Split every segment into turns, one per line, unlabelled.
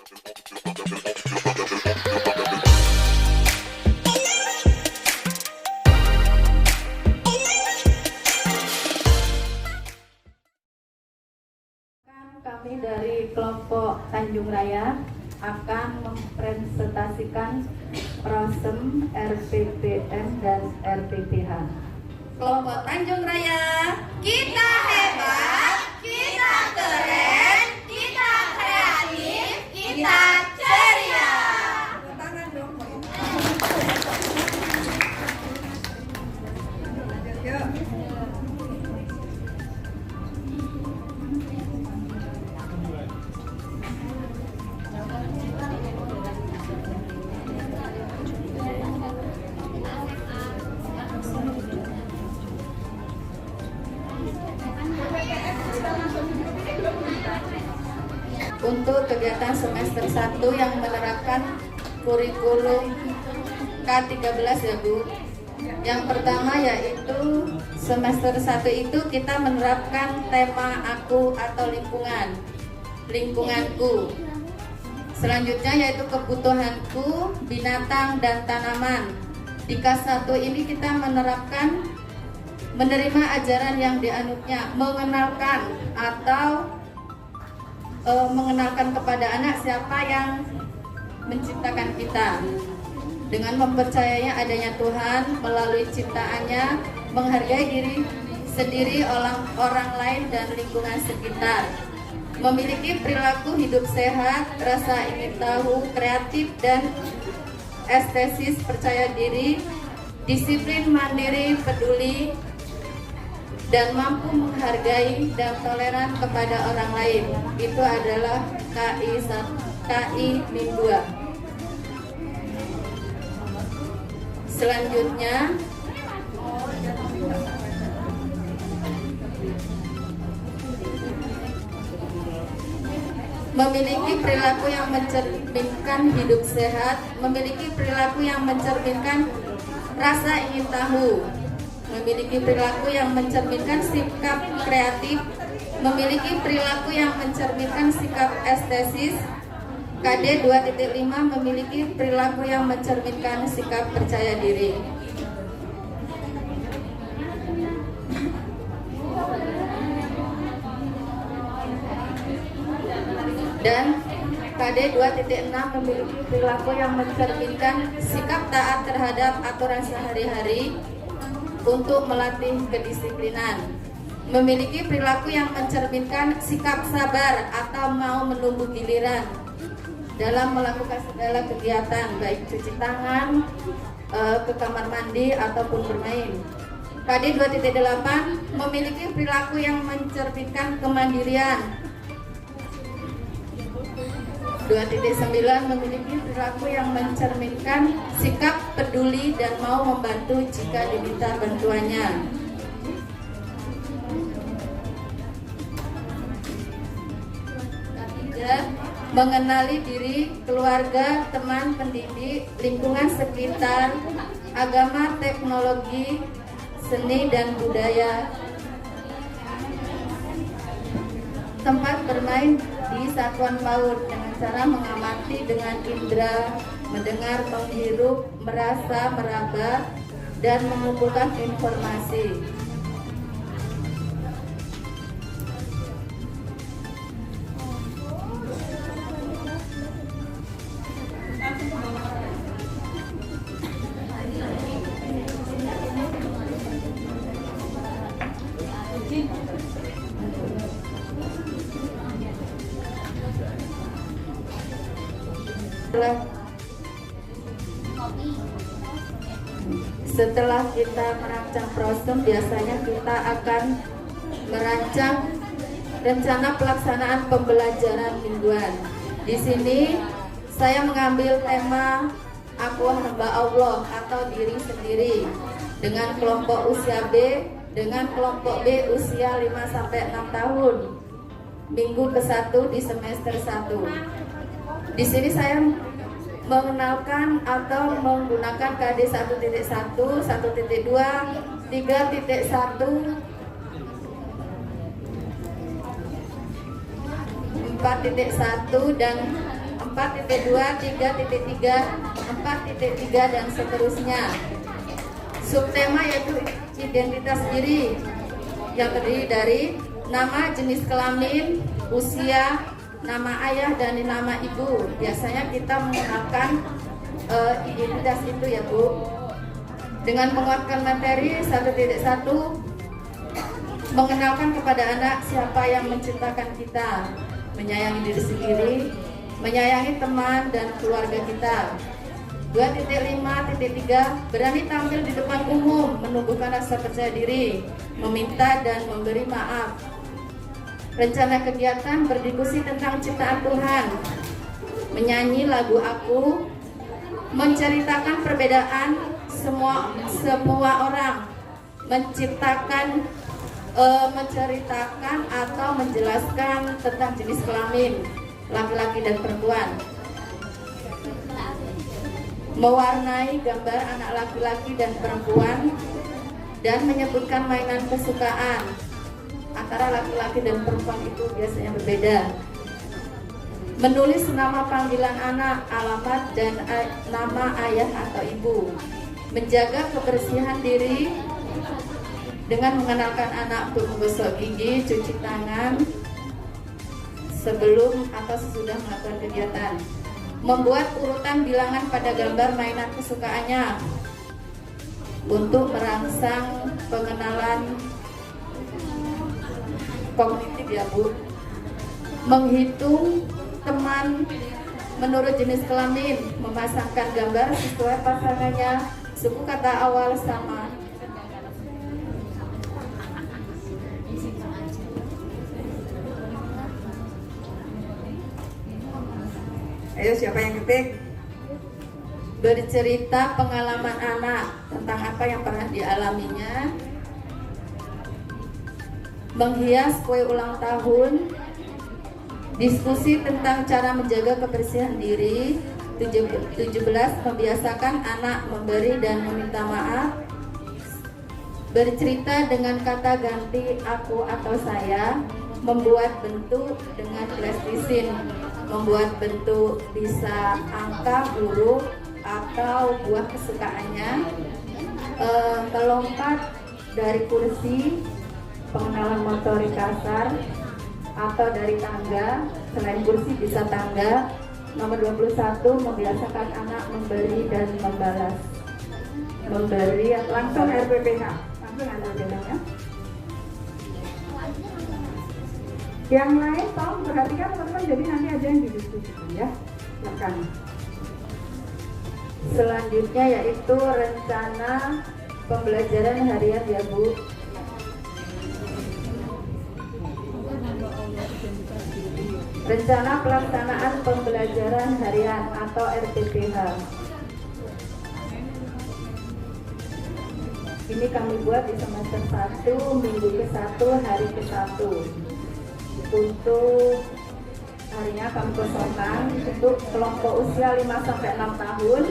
Kami dari kelompok Tanjung Raya akan mempresentasikan PROSEM, RPPM, dan RPPH.
Kelompok Tanjung Raya, kita hebat, kita keren, kita kreatif, kita ceria.
Untuk kegiatan semester 1 yang menerapkan kurikulum K13 ya Bu. Yang pertama yaitu semester 1 itu kita menerapkan tema aku atau lingkunganku. Selanjutnya yaitu kebutuhanku, binatang dan tanaman. Di K1 ini kita menerapkan menerima ajaran yang dianutnya, mengenalkan kepada anak siapa yang menciptakan kita, dengan mempercayainya adanya Tuhan melalui ciptaannya, menghargai diri sendiri, orang lain dan lingkungan sekitar, memiliki perilaku hidup sehat, rasa ingin tahu, kreatif dan estetis, percaya diri, disiplin, mandiri, peduli, dan mampu menghargai dan toleran kepada orang lain. Itu adalah KI Min 2. Selanjutnya memiliki perilaku yang mencerminkan hidup sehat, memiliki perilaku yang mencerminkan rasa ingin tahu, memiliki perilaku yang mencerminkan sikap kreatif, memiliki perilaku yang mencerminkan sikap estetis. KD 2.5 memiliki perilaku yang mencerminkan sikap percaya diri. Dan KD 2.6 memiliki perilaku yang mencerminkan sikap taat terhadap aturan sehari-hari untuk melatih kedisiplinan, memiliki perilaku yang mencerminkan sikap sabar atau mau menunggu giliran dalam melakukan segala kegiatan, baik cuci tangan, ke kamar mandi ataupun bermain. KD 2.8 memiliki perilaku yang mencerminkan kemandirian. 2.9 memiliki perilaku yang mencerminkan sikap peduli dan mau membantu jika diminta bantuannya. Ketiga, mengenali diri, keluarga, teman, pendidik, lingkungan sekitar, agama, teknologi, seni dan budaya, tempat bermain di satuan PAUD dengan cara mengamati dengan indera, mendengar, menghirup, merasa, meraba, dan mengumpulkan informasi. Setelah kita merancang PROSEM, biasanya kita akan merancang rencana pelaksanaan pembelajaran mingguan. Di sini saya mengambil tema Aku Hamba Allah atau diri sendiri dengan kelompok usia B, dengan kelompok B usia 5-6 tahun. Minggu ke-1 di semester 1. Di sini saya mengenalkan atau menggunakan KD 1.1, 1.2, 3.1, 4.1 dan 4.2, 3.3, 4.3 dan seterusnya. Subtema yaitu identitas diri yang terdiri dari nama, jenis kelamin, usia, nama ayah dan nama ibu. Biasanya kita mengenalkan identitas itu ya Bu. Dengan menguatkan materi 1.1, mengenalkan kepada anak siapa yang menciptakan kita, menyayangi diri sendiri, menyayangi teman dan keluarga kita. 2.5.3, berani tampil di depan umum, menumbuhkan rasa percaya diri, meminta dan memberi maaf. Rencana kegiatan berdiskusi tentang ciptaan Tuhan, menyanyi lagu Aku, menceritakan perbedaan semua orang, menceritakan atau menjelaskan tentang jenis kelamin laki-laki dan perempuan, mewarnai gambar anak laki-laki dan perempuan, dan menyebutkan mainan kesukaan. Antara laki-laki dan perempuan itu biasanya berbeda. Menulis nama panggilan anak, alamat, dan nama ayah atau ibu. Menjaga kebersihan diri dengan mengenalkan anak untuk menggosok gigi, cuci tangan sebelum atau sesudah melakukan kegiatan. Membuat urutan bilangan pada gambar mainan kesukaannya untuk merangsang pengenalan kognitif ya Bu. Menghitung teman menurut jenis kelamin, memasangkan gambar sesuai pasangannya, suku kata awal sama.
Ayo siapa yang ketik?
Bercerita pengalaman anak tentang apa yang pernah dialaminya. Menghias kue ulang tahun. Diskusi tentang cara menjaga kebersihan diri. 17, membiasakan anak memberi dan meminta maaf. Bercerita dengan kata ganti aku atau saya. Membuat bentuk dengan plastisine. Membuat bentuk bisa angka, huruf, atau buah kesukaannya. Melompat dari kursi, pengenalan motorik kasar, atau dari tangga. Selain kursi bisa tangga. Nomor 21, membiasakan anak memberi dan membalas. Memberi
Langsung RPPH. Langsung RPPH ya. Yang lain tolong perhatikan teman-teman, jadi nanti ada yang didiskusikan ya. Silakan.
Selanjutnya yaitu rencana pembelajaran harian ya Bu. Rencana pelaksanaan pembelajaran harian atau RPPH. Ini kami buat di semester 1, minggu ke-1, hari ke-1. Untuk harinya kami kosongkan untuk kelompok usia 5-6 tahun.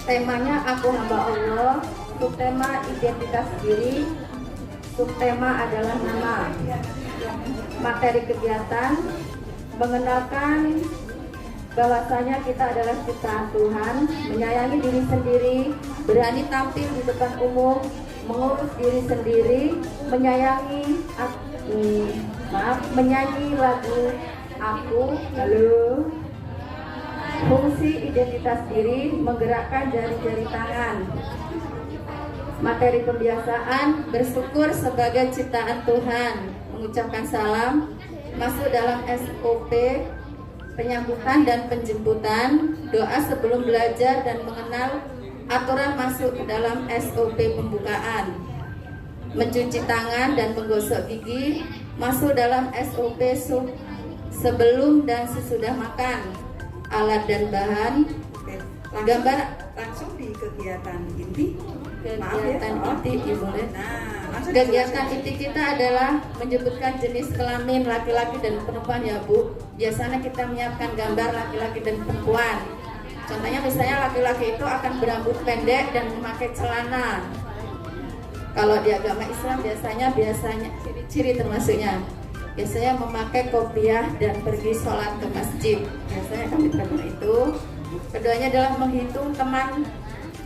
Temanya Aku Hamba Allah. Subtema identitas diri. Subtema adalah nama. Materi kegiatan mengenalkan bahwasanya kita adalah ciptaan Tuhan, menyayangi diri sendiri, berani tampil di depan umum, mengurus diri sendiri, menyanyi lagu Aku. Halo. Fungsi identitas diri, menggerakkan jari-jari tangan. Materi pembiasaan, bersyukur sebagai ciptaan Tuhan, mengucapkan salam, masuk dalam SOP, penyambutan dan penjemputan, doa sebelum belajar dan mengenal aturan masuk ke dalam SOP pembukaan, mencuci tangan dan menggosok gigi, masuk dalam SOP sebelum dan sesudah makan, alat dan bahan.
Oke,
Gambar
langsung di kegiatan inti.
kegiatan inti boleh.
Nah, langsung
Kegiatan inti kita adalah menyebutkan jenis kelamin laki-laki dan perempuan ya Bu. Biasanya kita menyiapkan gambar laki-laki dan perempuan. Contohnya misalnya laki-laki itu akan berambut pendek dan memakai celana. Kalau di agama Islam biasanya ciri-ciri termasuknya. biasanya memakai kopiah dan pergi sholat ke masjid. Biasanya kami terima itu. Keduanya adalah menghitung teman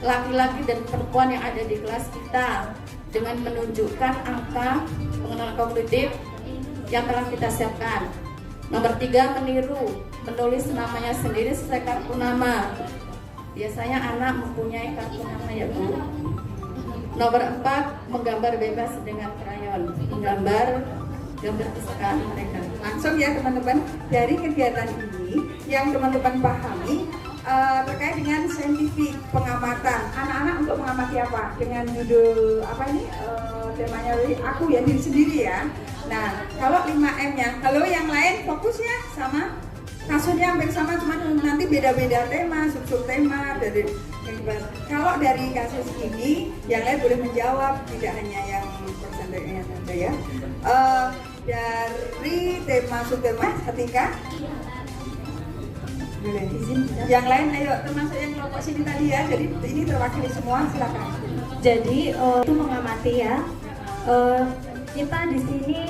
laki-laki dan perempuan yang ada di kelas kita dengan menunjukkan angka pengenalan kognitif yang telah kita siapkan. Nomor 3, meniru, menulis namanya sendiri sesuai kartu nama. Biasanya anak mempunyai kartu nama ya Bu. Nomor 4, menggambar bebas dengan krayon, menggambar gambar kesukaan mereka.
Langsung ya teman-teman, dari kegiatan ini yang teman-teman pahami terkait dengan saintifik pengamatan. Anak-anak untuk mengamati apa? Dengan judul apa ini? Temanya aku ya, diri sendiri ya. Nah, kalau 5M-nya, kalau yang lain fokusnya sama, kasusnya hampir sama, cuma nanti beda-beda tema, sub-sub tema dari. Kalau dari kasus ini, yang lain boleh menjawab, tidak hanya yang persentasenya saja ya. Dari tema subtema ketika yang lain, ayo termasuk yang kelompok sini tadi ya. Jadi ini terwakili semua, silakan.
Jadi itu mengamati ya. Kita di sini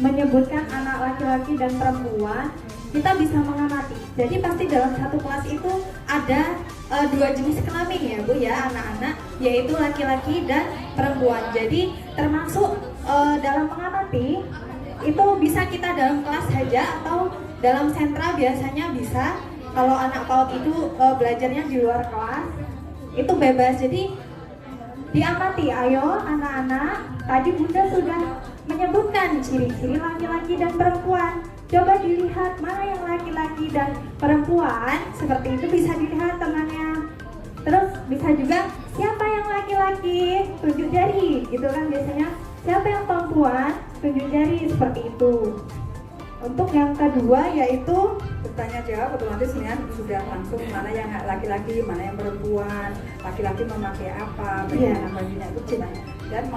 menyebutkan anak laki-laki dan perempuan. Kita bisa mengamati. Jadi pasti dalam satu kelas itu ada 2 jenis kelamin ya Bu ya, anak-anak, yaitu laki-laki dan perempuan. Jadi termasuk dalam mengamati itu bisa kita dalam kelas saja atau dalam sentra biasanya bisa. Kalau anak PAUD itu belajarnya di luar kelas itu bebas. Jadi diamati, ayo anak-anak. Tadi Bunda sudah menyebutkan ciri-ciri laki-laki dan perempuan. Coba dilihat mana yang laki-laki dan perempuan, seperti itu bisa dilihat temannya. Terus bisa juga siapa yang laki-laki, tunjuk jari, gitu kan biasanya. Siapa yang perempuan, tunjuk jari, seperti itu. Untuk yang kedua yaitu
bertanya jawab, otomatis sudah langsung mana yang laki-laki, mana yang perempuan, laki-laki memakai apa, bagaimana bajunya itu cina. Dan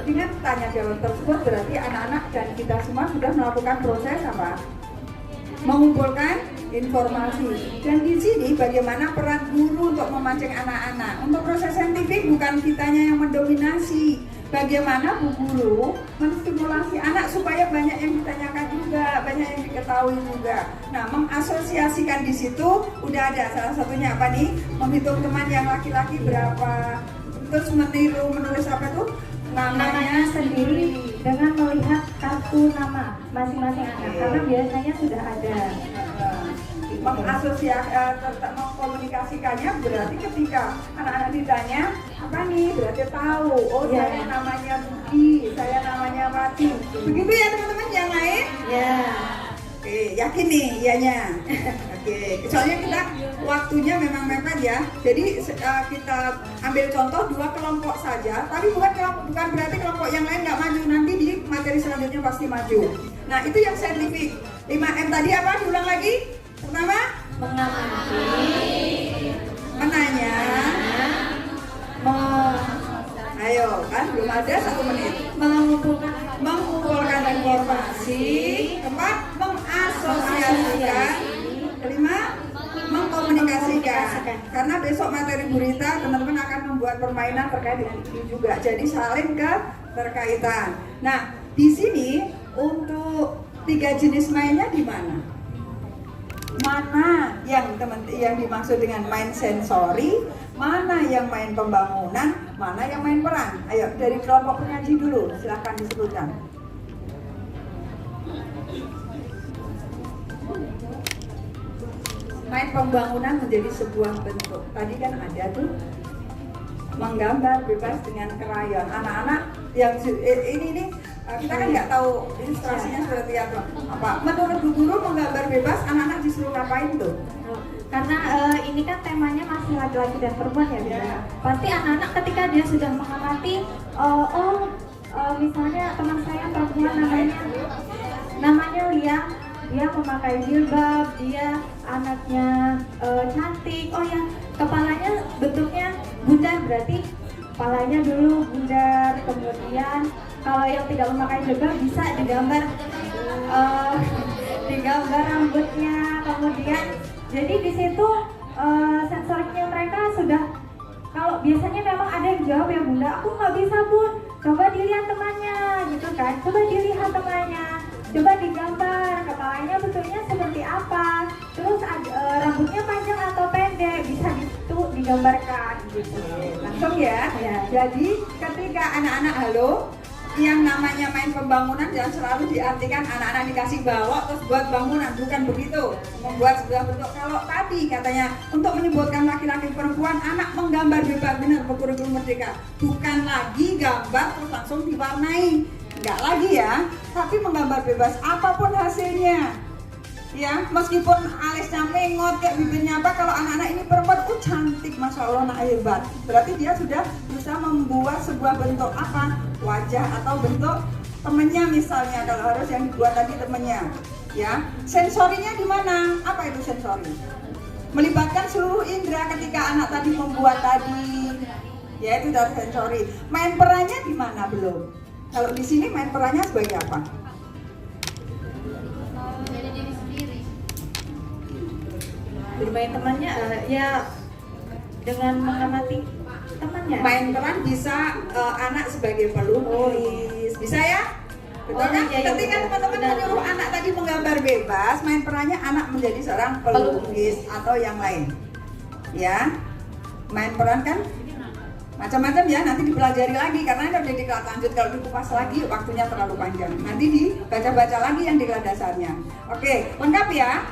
dengan tanya jawab tersebut berarti anak-anak dan kita semua sudah melakukan proses apa? Mengumpulkan informasi. Dan di sini bagaimana peran guru untuk memancing anak-anak. Untuk proses saintifik bukan kitanya yang mendominasi. Bagaimana Bu Guru menstimulasi anak supaya banyak yang ditanyakan juga, banyak yang diketahui juga. Nah, mengasosiasikan di situ udah ada salah satunya apa nih? Menghitung teman yang laki-laki berapa, terus meniru menulis apa tuh? Namanya
sendiri dengan melihat kartu nama masing-masing anak, karena biasanya sudah ada.
Mengkomunikasikannya berarti ketika anak-anak ditanya apa nih, berarti tahu, oh saya namanya Budi, saya namanya Mati. Begitu ya teman-teman yang lain?
Ya.
Oke, yakin nih ianya. Oke, soalnya kita waktunya memang mepet ya. Jadi kita ambil contoh 2 kelompok saja, tapi bukan berarti kelompok yang lain nggak maju, nanti di materi selanjutnya pasti maju. Nah, itu yang saintifik. 5M tadi apa? Diulang lagi. Pertama,
Mengamati,
menanya, ayo kan belum ada 1 menit. Mengumpulkan informasi. Keempat, mengasosiasikan. Kelima, mengkomunikasikan. Karena besok materi Bu Rita teman-teman akan membuat permainan terkait dengan itu juga. Jadi saling keterkaitan. Nah, di sini untuk 3 jenis mainnya di mana? Mana yang dimaksud dengan main sensori, mana yang main pembangunan, mana yang main peran. Ayo dari kelompok penyaji dulu, silahkan disebutkan. Main pembangunan menjadi sebuah bentuk. Tadi kan ada tuh menggambar bebas dengan krayon. Anak-anak yang ini kita kan nggak tahu ilustrasinya seperti apa. Menurut Bu Guru menggambar bebas anak-anak disuruh ngapain tuh?
karena ini kan temanya masih laki-laki dan perempuan ya Bunda. Pasti anak-anak ketika dia sudah mengamati, misalnya teman saya perempuan namanya Lia, dia memakai jilbab, dia anaknya cantik, oh ya kepalanya bentuknya bundar, berarti kepalanya dulu bundar, kemudian kalau yang tidak memakai jilbab bisa digambar rambutnya, kemudian jadi di situ sensoriknya mereka sudah, kalau biasanya memang ada yang jawab ya Bunda, aku nggak bisa Bun, coba dilihat temannya gitu kan, coba dilihat temannya, coba digambar kepalanya bentuknya seperti apa, terus rambutnya panjang atau pendek, bisa digambarkan gitu.
Langsung ya.
Ya.
Jadi ketika anak-anak halo, yang namanya main pembangunan jangan selalu diartikan anak-anak dikasih balok terus buat bangunan, bukan begitu. Membuat sebuah bentuk. Kalau tadi katanya untuk menyebutkan laki-laki perempuan, anak menggambar bebas, benar kurikulum merdeka. Bukan lagi gambar terus langsung diwarnai, enggak lagi ya. Tapi menggambar bebas apapun hasilnya. Ya, meskipun alisnya mengot kayak bibirnya apa, kalau anak-anak ini perempuan, cantik, masya Allah, nak hebat. Berarti dia sudah bisa membuat sebuah bentuk apa, wajah atau bentuk temennya misalnya, kalau harus yang dibuat tadi temennya. Ya, sensorinya di mana? Apa itu sensori? Melibatkan seluruh indera ketika anak tadi membuat tadi, yaitu dari sensori. Main perannya di mana belum? Kalau di sini main perannya sebagai apa?
Bermain temannya ya dengan mengamati temannya.
Main peran bisa anak sebagai pelukis, bisa ya? Betul kan?
Iya,
Ketika teman-teman menyuruh anak tadi menggambar bebas, main perannya anak menjadi seorang pelukis atau yang lain. Ya, main peran kan macam-macam ya, nanti dipelajari lagi karena ini udah di kelas lanjut. Kalau dikupas lagi waktunya terlalu panjang, nanti dibaca-baca lagi yang di kelas dasarnya. Oke, lengkap ya.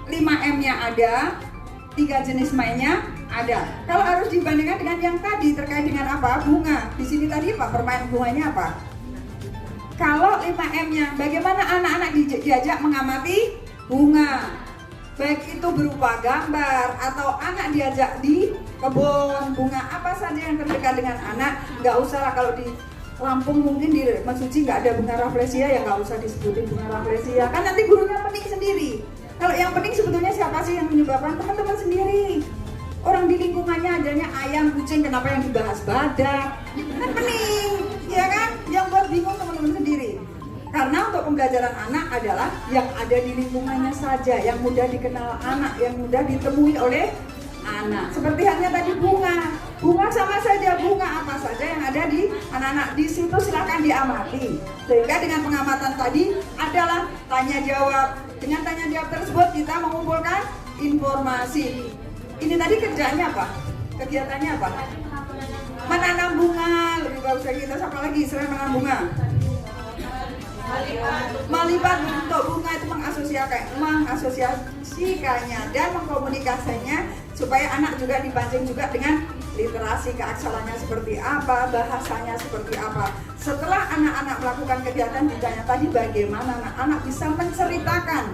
5M-nya ada, 3 jenis mainnya ada. Kalau harus dibandingkan dengan yang tadi terkait dengan apa? Bunga. Di sini tadi Pak, permainan bunganya apa? Kalau 5M-nya, bagaimana anak-anak diajak mengamati bunga? Baik itu berupa gambar atau anak diajak di kebun bunga, apa saja yang terdekat dengan anak. Nggak usah lah, kalau di Lampung mungkin di Mas Suci nggak ada bunga rafflesia, ya nggak usah disebutin bunga rafflesia. Kan nanti gurunya pening sendiri. Kalau yang penting sebetulnya siapa sih yang menyebabkan? Teman-teman sendiri. Orang di lingkungannya adanya ayam, kucing, kenapa yang dibahas badak? Kan pening, ya kan? Yang buat bingung teman-teman sendiri. Karena untuk pembelajaran anak adalah yang ada di lingkungannya saja, yang mudah dikenal anak, yang mudah ditemui oleh anak. Seperti halnya tadi bunga. Bunga sama saja, bunga apa saja yang ada di anak-anak. Di situ silakan diamati. Sehingga dengan pengamatan tadi adalah tanya jawab. Dengan tanya jawab tersebut kita mengumpulkan informasi. Ini tadi kerjaannya apa? Kegiatannya apa? Menanam bunga. Lebih bagus lagi, kita siapa lagi selain menanam bunga? Melipat bentuk bunga itu mengasosiasikannya dan mengkomunikasikannya supaya anak juga dipancing juga dengan literasi keaksarannya seperti apa, bahasanya seperti apa. Setelah anak-anak melakukan kegiatan ditanya tadi bagaimana anak-anak bisa menceritakan.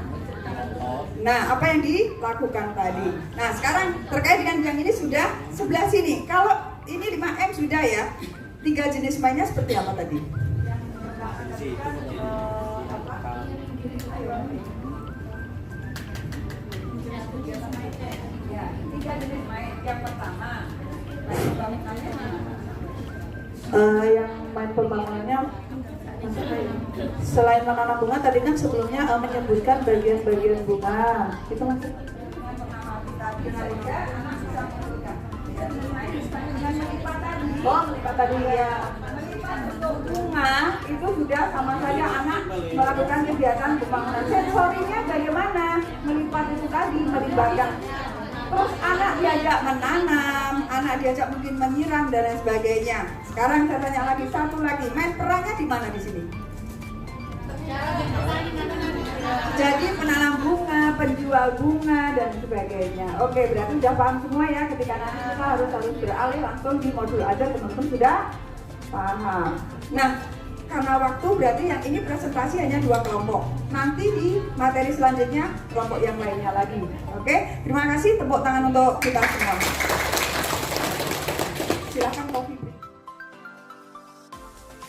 Nah, apa yang dilakukan tadi. Nah, sekarang terkait dengan yang ini sudah sebelah sini. Kalau ini 5M sudah ya. 3 jenis mainnya seperti apa tadi? Ya, 3 jenis main. Yang pertama,
yang main pembangunannya selain menanam bunga tadi kan sebelumnya menyebutkan bagian-bagian bunga itu maksud melipat tadi ya.
Bunga itu sudah sama saja anak melakukan kegiatan pembangunan. Sensorinya bagaimana? Melipat itu tadi melibatkan. Terus anak diajak menanam, anak diajak mungkin menyiram dan lain sebagainya. Sekarang saya tanya lagi, satu lagi, main perannya di mana di sini? Jadi penanam bunga, penjual bunga dan sebagainya. Oke, berarti sudah paham semua ya. Ketika nanti kita harus beralih langsung di modul aja, teman-teman sudah paham. Nah, karena waktu berarti yang ini presentasi hanya 2 kelompok. Nanti di materi selanjutnya kelompok yang lainnya lagi. Oke, terima kasih, tepuk tangan untuk kita semua. Silakan Kofi.